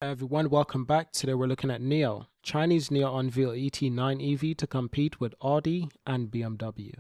Hi everyone, welcome back. Today we're looking at NIO. Chinese NIO unveiled ET9 EV to compete with Audi and BMW.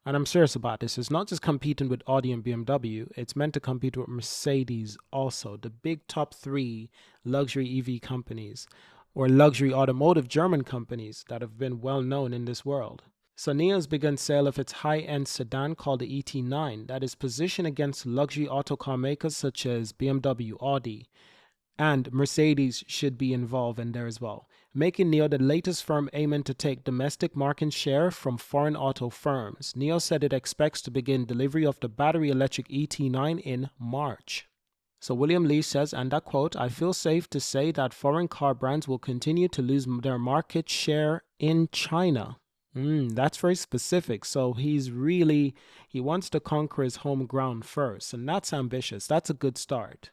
And I'm serious about this. It's not just competing with Audi and BMW, it's meant to compete with Mercedes also, the big top three luxury EV companies or luxury automotive German companies that have been well known in this world. So NIO has begun sale of its high-end sedan called the ET9 that is positioned against luxury auto car makers such as BMW, Audi, and Mercedes should be involved in there as well, making NIO the latest firm aiming to take domestic market share from foreign auto firms. NIO said it expects to begin delivery of the battery electric ET9 in March. So William Lee says, and I quote, "I feel safe to say that foreign car brands will continue to lose their market share in China." That's very specific. So he wants to conquer his home ground first, and that's ambitious. That's a good start.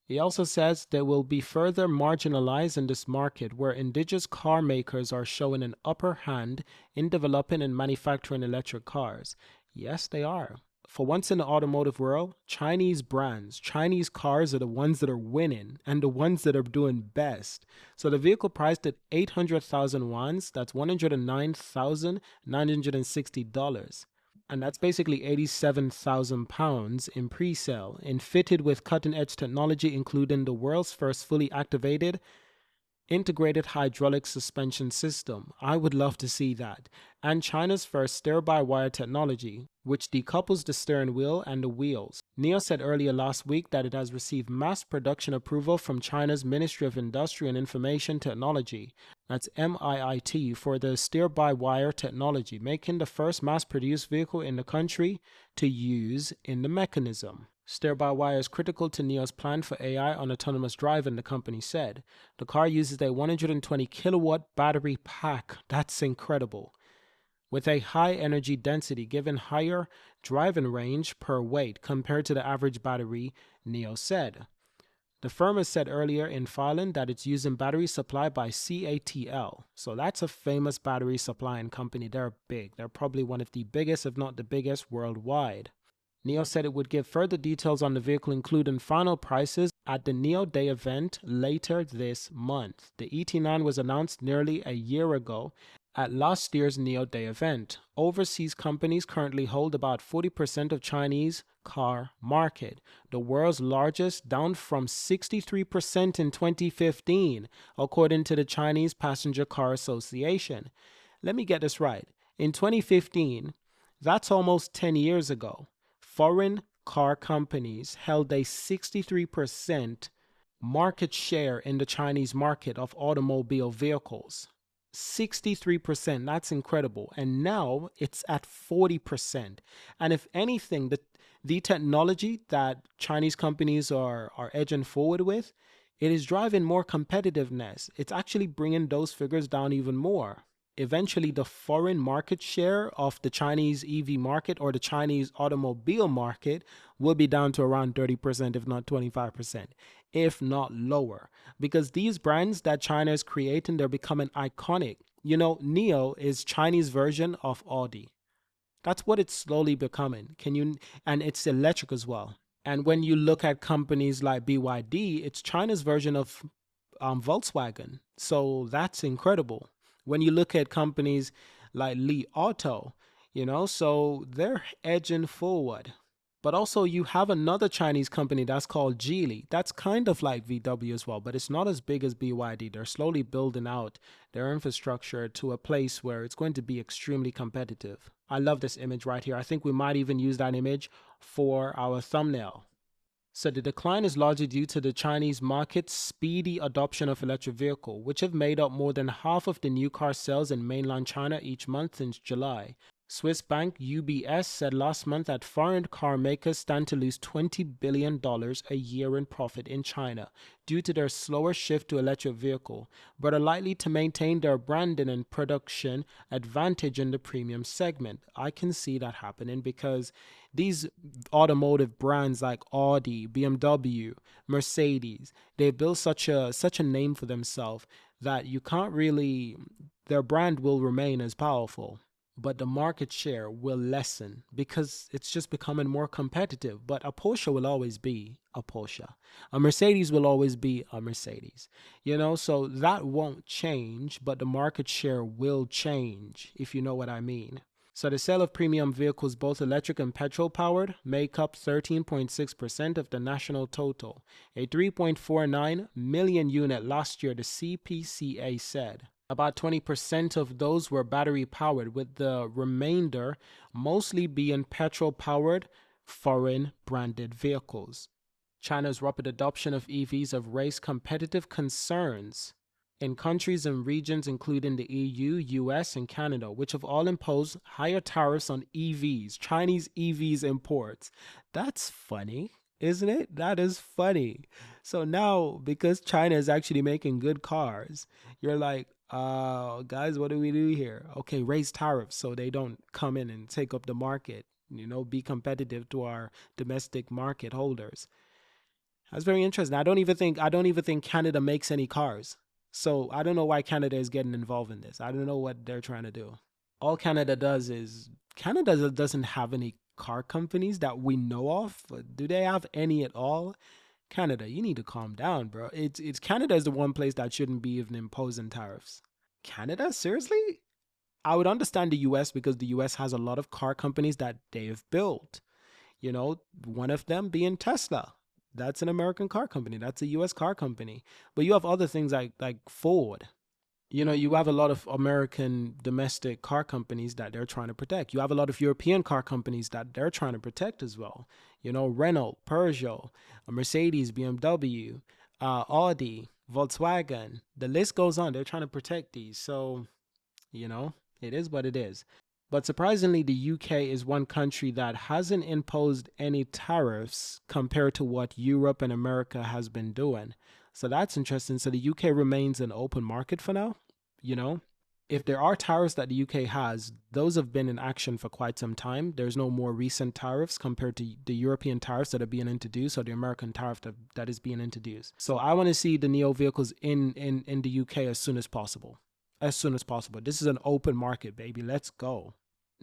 He also says they will be further marginalized in this market where indigenous car makers are showing an upper hand in developing and manufacturing electric cars. Yes, they are. For once in the automotive world, Chinese brands, Chinese cars are the ones that are winning and the ones that are doing best. So the vehicle priced at 800,000 yuan, that's $109,960. And that's basically 87,000 pounds in pre-sale and fitted with cutting-edge technology, including the world's first fully activated integrated hydraulic suspension system. I would love to see that. And China's first steer-by-wire technology, which decouples the steering wheel and the wheels. NIO said earlier last week that it has received mass production approval from China's Ministry of Industry and Information Technology, that's MIIT, for the steer-by-wire technology, making the first mass-produced vehicle in the country to use in the mechanism. Steer-by-wire is critical to NIO's plan for AI on autonomous driving, the company said. The car uses a 120 kilowatt battery pack. That's incredible. With a high energy density, giving higher driving range per weight compared to the average battery, NIO said. The firm has said earlier in filing that it's using battery supply by CATL. So that's a famous battery supplying company. They're big. They're probably one of the biggest, if not the biggest, worldwide. NIO said it would give further details on the vehicle, including final prices, at the NIO Day event later this month. The ET9 was announced nearly a year ago at last year's NIO Day event. Overseas companies currently hold about 40% of Chinese car market, the world's largest, down from 63% in 2015, according to the Chinese Passenger Car Association. Let me get this right. In 2015, that's almost 10 years ago, foreign car companies held a 63% market share in the Chinese market of automobile vehicles. 63%, that's incredible. And now it's at 40%. And if anything, the technology that Chinese companies are edging forward with, it is driving more competitiveness. It's actually bringing those figures down even more. Eventually, the foreign market share of the Chinese EV market or the Chinese automobile market will be down to around 30%, if not 25%, if not lower. Because these brands that China is creating, they're becoming iconic. You know, NIO is Chinese version of Audi. That's what it's slowly becoming. And it's electric as well. And when you look at companies like BYD, it's China's version of Volkswagen. So that's incredible. When you look at companies like Li Auto, so they're edging forward. But also you have another Chinese company that's called Geely. That's kind of like VW as well, but it's not as big as BYD. They're slowly building out their infrastructure to a place where it's going to be extremely competitive. I love this image right here. I think we might even use that image for our thumbnail. So the decline is largely due to the Chinese market's speedy adoption of electric vehicle, which have made up more than half of the new car sales in mainland China each month since July. Swiss bank UBS said last month that foreign car makers stand to lose $20 billion a year in profit in China due to their slower shift to electric vehicle, but are likely to maintain their branding and production advantage in the premium segment. I can see that happening because these automotive brands like Audi, BMW, Mercedes, they built such a name for themselves that you can't really, their brand will remain as powerful. but the market share will lessen because it's just becoming more competitive. But a Porsche will always be a Porsche. A Mercedes will always be a Mercedes. So that won't change, but the market share will change, if you know what I mean. So the sale of premium vehicles, both electric and petrol powered, make up 13.6% of the national total, a 3.49 million unit last year, the CPCA said. About 20% of those were battery powered, with the remainder mostly being petrol powered foreign branded vehicles. China's rapid adoption of EVs have raised competitive concerns in countries and regions including the EU, US, and Canada, which have all imposed higher tariffs on EVs, Chinese EVs imports. That's funny, isn't it? That is funny. So now, because China is actually making good cars, you're like, guys, what do we do here? Okay, raise tariffs so they don't come in and take up the market, be competitive to our domestic market holders. That's very interesting. I don't even think Canada makes any cars. So I don't know why Canada is getting involved in this. I don't know what they're trying to do. All Canada does is Canada doesn't have any car companies that we know of. Do they have any at all? Canada, you need to calm down, bro. It's Canada is the one place that shouldn't be even imposing tariffs. Canada, seriously? I would understand the US because the US has a lot of car companies that they've built. One of them being Tesla. That's an American car company. That's a US car company. But you have other things like Ford. You have a lot of American domestic car companies that they're trying to protect. You have a lot of European car companies that they're trying to protect as well. Renault, Peugeot, Mercedes, BMW, Audi, Volkswagen. The list goes on. They're trying to protect these. So, it is what it is. But surprisingly, the UK is one country that hasn't imposed any tariffs compared to what Europe and America has been doing. So that's interesting. So the UK remains an open market for now. If there are tariffs that the UK has, those have been in action for quite some time. There's no more recent tariffs compared to the European tariffs that are being introduced or the American tariff that is being introduced. So I want to see the NIO vehicles in the UK as soon as possible. As soon as possible. This is an open market, baby. Let's go.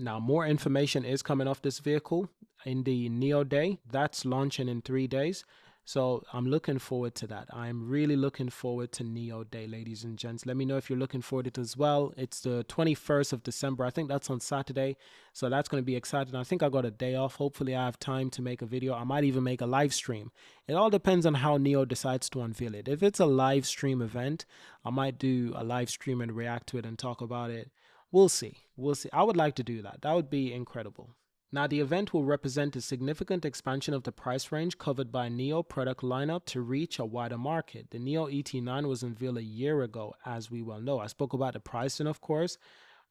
Now, more information is coming off this vehicle in the NIO Day. That's launching in 3 days. So I'm looking forward to that. I'm really looking forward to NIO Day, ladies and gents. Let me know if you're looking forward to it as well. It's the 21st of December. I think that's on Saturday. So that's going to be exciting. I think I got a day off. Hopefully I have time to make a video. I might even make a live stream. It all depends on how NIO decides to unveil it. If it's a live stream event, I might do a live stream and react to it and talk about it. We'll see. We'll see. I would like to do that. That would be incredible. Now, the event will represent a significant expansion of the price range covered by NIO product lineup to reach a wider market. The NIO ET9 was unveiled a year ago, as we well know. I spoke about the pricing, of course,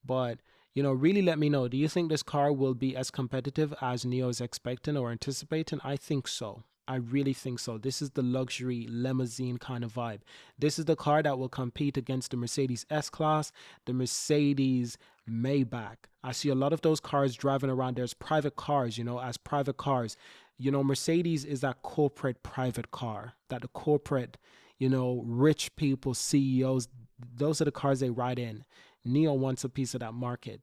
but really let me know. Do you think this car will be as competitive as NIO is expecting or anticipating? I think so. I really think so. This is the luxury limousine kind of vibe. This is the car that will compete against the Mercedes S-Class, the Mercedes Maybach. I see a lot of those cars driving around. There's private cars, as private cars. Mercedes is that corporate private car, that the corporate, rich people, CEOs, those are the cars they ride in. NIO wants a piece of that market.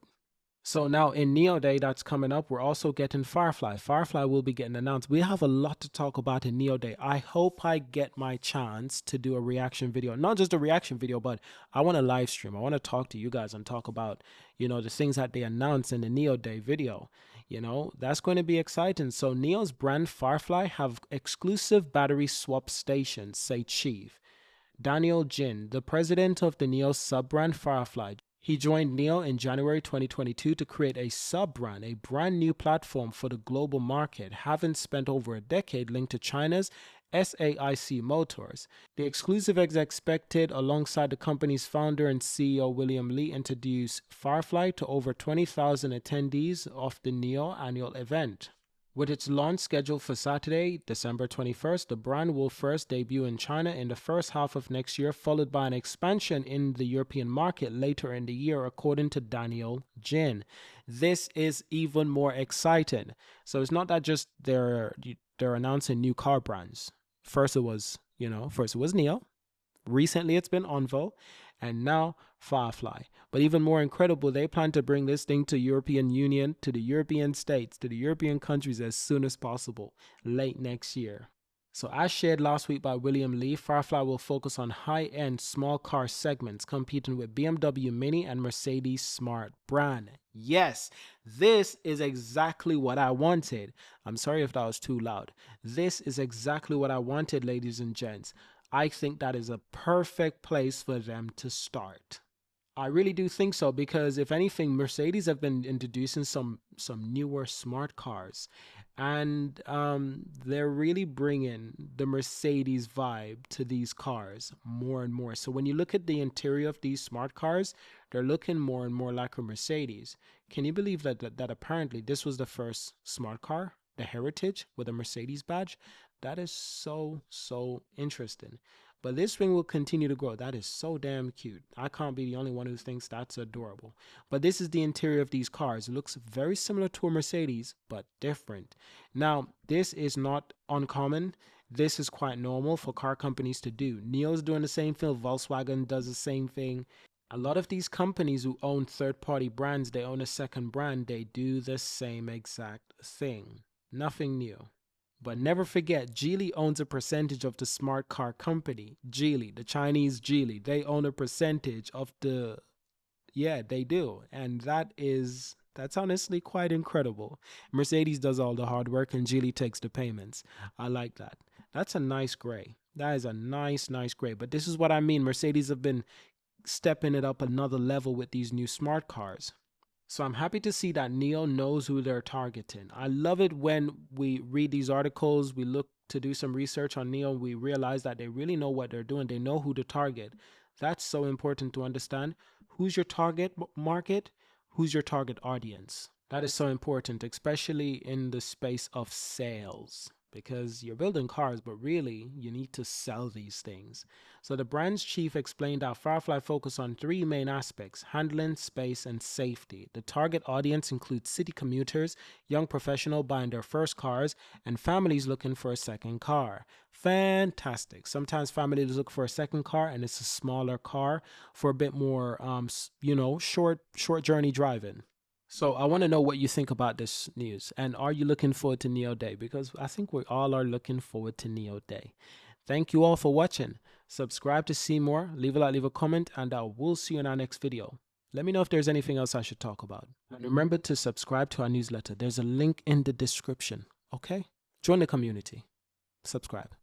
So now in NIO Day that's coming up, we're also getting Firefly. Firefly will be getting announced. We have a lot to talk about in NIO Day. I hope I get my chance to do a reaction video. Not just a reaction video, but I want to live stream. I want to talk to you guys and talk about, the things that they announce in the NIO Day video. That's going to be exciting. So NIO's brand Firefly have exclusive battery swap stations, say Chief Daniel Jin, the president of the NIO sub-brand Firefly. He joined NIO in January 2022 to create a sub-brand, a brand new platform for the global market, having spent over a decade linked to China's SAIC Motors. The exclusive is expected alongside the company's founder and CEO William Li introduce Firefly to over 20,000 attendees of the NIO annual event. With its launch scheduled for Saturday, December 21st, the brand will first debut in China in the first half of next year, followed by an expansion in the European market later in the year, according to Daniel Jin. This is even more exciting. So it's not that just they're announcing new car brands. First it was NIO. Recently it's been Envo. and now Firefly. But even more incredible, they plan to bring this thing to European Union, to the European states, to the European countries as soon as possible, late next year. So as shared last week by William Lee, Firefly will focus on high-end small car segments, competing with BMW Mini and Mercedes Smart brand. Yes, this is exactly what I wanted. I'm sorry if that was too loud. This is exactly what I wanted, ladies and gents. I think that is a perfect place for them to start. I really do think so, because if anything, Mercedes have been introducing some newer smart cars, and they're really bringing the Mercedes vibe to these cars more and more. So when you look at the interior of these smart cars, they're looking more and more like a Mercedes. Can you believe that apparently this was the first smart car, the Heritage, with a Mercedes badge? That is so interesting. But this ring will continue to grow. That is so damn cute. I can't be the only one who thinks that's adorable. But this is the interior of these cars. It looks very similar to a Mercedes, but different. Now, this is not uncommon. This is quite normal for car companies to do. NIO's doing the same thing. Volkswagen does the same thing. A lot of these companies who own third-party brands, they own a second brand, they do the same exact thing. Nothing new. But never forget, Geely owns a percentage of the smart car company. Geely, the Chinese Geely, they own a percentage of the, yeah, they do. And that's honestly quite incredible. Mercedes does all the hard work and Geely takes the payments. I like that. That's a nice gray. That is a nice gray. But this is what I mean. Mercedes have been stepping it up another level with these new smart cars. So I'm happy to see that NIO knows who they're targeting. I love it when we read these articles, we look to do some research on NIO, we realize that they really know what they're doing. They know who to target. That's so important to understand. Who's your target market? Who's your target audience? That is so important, especially in the space of sales, because you're building cars, but really you need to sell these things. So the brand's chief explained how Firefly focused on three main aspects: handling, space, and safety. The target audience includes city commuters, young professionals buying their first cars, and families looking for a second car. Fantastic. Sometimes families look for a second car and it's a smaller car for a bit more, short journey driving. So I want to know what you think about this news, and are you looking forward to NIO Day? Because I think we all are looking forward to NIO Day. Thank you all for watching. Subscribe to see more, leave a like, leave a comment, and I will see you in our next video. Let me know if there's anything else I should talk about. And remember to subscribe to our newsletter. There's a link in the description, okay? Join the community. Subscribe.